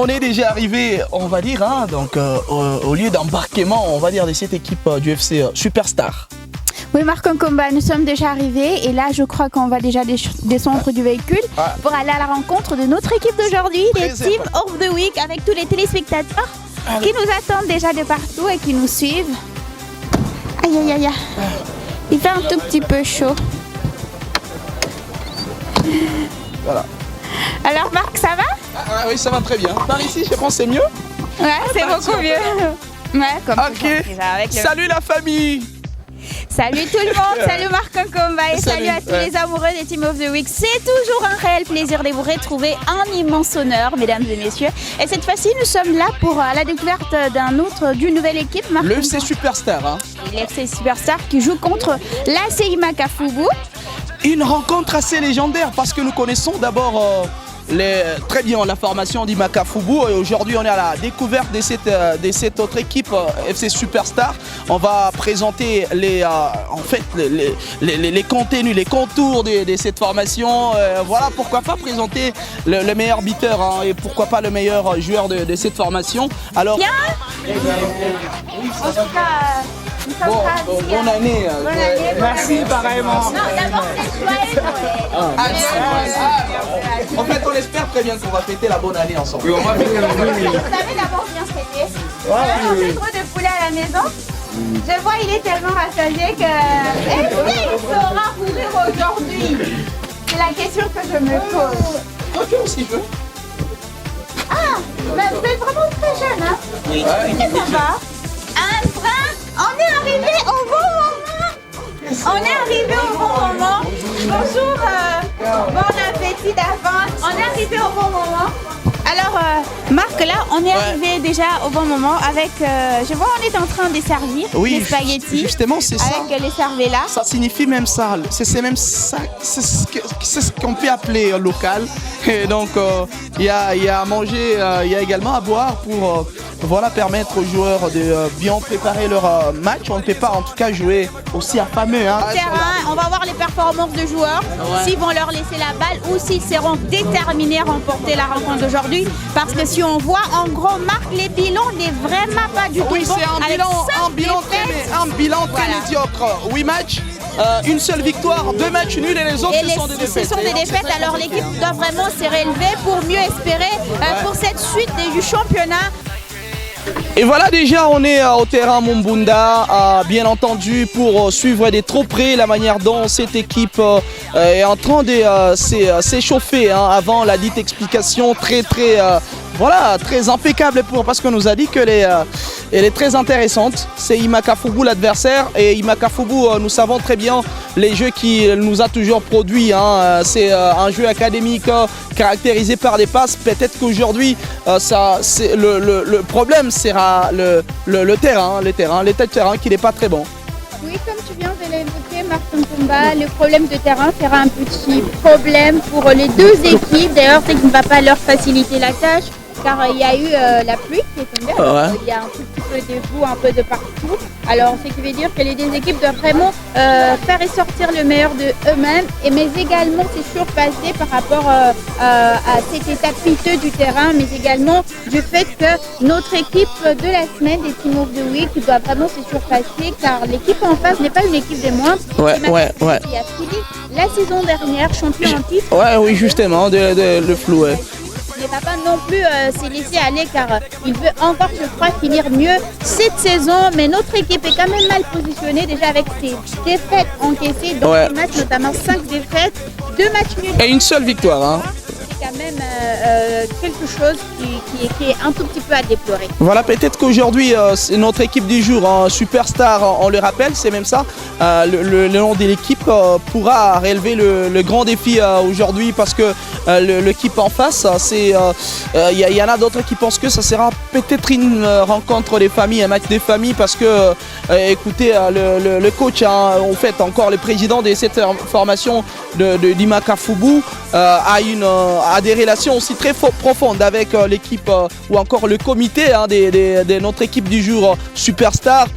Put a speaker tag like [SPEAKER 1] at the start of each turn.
[SPEAKER 1] on est déjà arrivé, on va dire, hein, donc, au lieu d'embarquement, on va dire, de cette équipe du FC Superstar.
[SPEAKER 2] Oui, Marc Nkomba, nous sommes déjà arrivés et là, je crois qu'on va déjà descendre du véhicule pour aller à la rencontre de notre équipe d'aujourd'hui, les Team of the Week, avec tous les téléspectateurs qui nous attendent déjà de partout et qui nous suivent. Aïe, aïe, aïe, il fait un tout petit peu chaud.
[SPEAKER 1] Voilà.
[SPEAKER 2] Alors Marc, ça va?
[SPEAKER 1] Oui, ça va très bien. Par ici, je pense que c'est mieux.
[SPEAKER 2] Ouais, c'est beaucoup mieux. Ouais, comme
[SPEAKER 1] ok. Salut la famille.
[SPEAKER 2] Salut tout le monde, salut Marc Nkomba et salut à tous les amoureux des Team of the Week. C'est toujours un réel plaisir de vous retrouver, un immense honneur, mesdames et messieurs. Et cette fois-ci, nous sommes là pour la découverte d'une nouvelle équipe.
[SPEAKER 1] Le FC Superstar. Hein.
[SPEAKER 2] Le FC Superstar qui joue contre l'AS IMACA Fougou.
[SPEAKER 1] Une rencontre assez légendaire parce que nous connaissons d'abord très bien la formation d'IMACA Fougou et aujourd'hui on est à la découverte de cette autre équipe FC Superstar. On va présenter les contenus, les contours de cette formation. Voilà, pourquoi pas présenter le meilleur buteur hein, et pourquoi pas le meilleur joueur de cette formation. Alors,
[SPEAKER 2] bien. En tout cas,
[SPEAKER 1] bonne année.
[SPEAKER 3] Merci, pareillement.
[SPEAKER 2] Non, d'abord, c'est
[SPEAKER 1] En fait, on espère très bien qu'on va fêter la bonne année ensemble. Oui, on va fêter la bonne année.
[SPEAKER 2] Vous savez d'abord bien fêter. On fait trop de poulet à la maison. Je vois, il est tellement rassasié que... Est-ce qu'il saura courir aujourd'hui? C'est la question que je me pose.
[SPEAKER 1] Ok, aussi je veux.
[SPEAKER 2] Ah, mais vous êtes vraiment très jeune, hein?
[SPEAKER 1] Oui.
[SPEAKER 2] Qu'est-ce que ça va? Un train? On est arrivé au bon moment. On est arrivé au bon moment. Bonjour, bon appétit d'avance. On est arrivé au bon moment. Alors, Marc, là, on est arrivé déjà au bon moment avec, je vois, on est en train de servir des spaghettis.
[SPEAKER 1] Justement, c'est ça.
[SPEAKER 2] Avec les cervelas.
[SPEAKER 1] Ça signifie même ça. C'est même ça. C'est ce qu'on peut appeler local. Et donc, il y a à manger, il y a également à boire pour voilà, permettre aux joueurs de bien préparer leur match. On ne peut pas en tout cas jouer aussi affamé. Hein.
[SPEAKER 2] Terrain, on va voir les performances de joueurs, s'ils vont leur laisser la balle ou s'ils seront déterminés à remporter la rencontre d'aujourd'hui. Parce que si on voit, en gros, Marc, les bilans n'est vraiment pas du tout bon.
[SPEAKER 1] C'est un bilan très médiocre. 8 matchs. Une seule victoire, 2 matchs nuls et les autres ce sont des défaites.
[SPEAKER 2] Ce sont des défaites, alors l'équipe doit vraiment se relever pour mieux espérer pour cette suite du championnat.
[SPEAKER 1] Et voilà, déjà on est au terrain Mumbunda, bien entendu, pour suivre de trop près la manière dont cette équipe est en train de s'échauffer hein, avant la dite explication voilà, très impeccable parce qu'on nous a dit qu'elle est très intéressante. C'est IMACA Fougou l'adversaire et IMACA Fougou, nous savons très bien les jeux qu'il nous a toujours produits. Hein. C'est un jeu académique caractérisé par des passes. Peut-être qu'aujourd'hui, le problème sera le terrain qui n'est pas très bon.
[SPEAKER 2] Oui, comme tu viens de l'évoquer, Marc Nkomba, le problème de terrain sera un petit problème pour les deux équipes. D'ailleurs, c'est qu'il ne va pas leur faciliter la tâche. Car il y a eu la pluie qui est tombée, il y a un tout petit peu de boue un peu de partout. Alors ce qui veut dire que les deux équipes doivent vraiment faire ressortir le meilleur de eux-mêmes, mais également se surpasser par rapport à cet état piteux du terrain, mais également du fait que notre équipe de la semaine des Team of the Week doit vraiment se surpasser car l'équipe en face n'est pas une équipe des moindres. Qui a fini la saison dernière champion en titre.
[SPEAKER 1] Oui, justement, le flou.
[SPEAKER 2] Ne va pas non plus se laisser aller car il veut encore, je crois, finir mieux cette saison. Mais notre équipe est quand même mal positionnée déjà avec ses défaites encaissées dans ces matchs, notamment 5 défaites, 2 matchs nuls.
[SPEAKER 1] Et une seule victoire. Hein.
[SPEAKER 2] C'est quand même quelque chose qui est un tout petit peu à déplorer.
[SPEAKER 1] Voilà, peut-être qu'aujourd'hui, c'est notre équipe du jour, hein, Superstar, on le rappelle, c'est même ça. Le nom de l'équipe pourra relever le grand défi aujourd'hui parce que l'équipe en face, il y en a d'autres qui pensent que ça sera peut-être une rencontre des familles, un match des familles parce que, écoutez, le coach, hein, en fait, encore le président de cette formation d'IMACA Fougou a des relations aussi très profondes avec l'équipe ou encore le comité hein, de notre équipe du jour Superstar.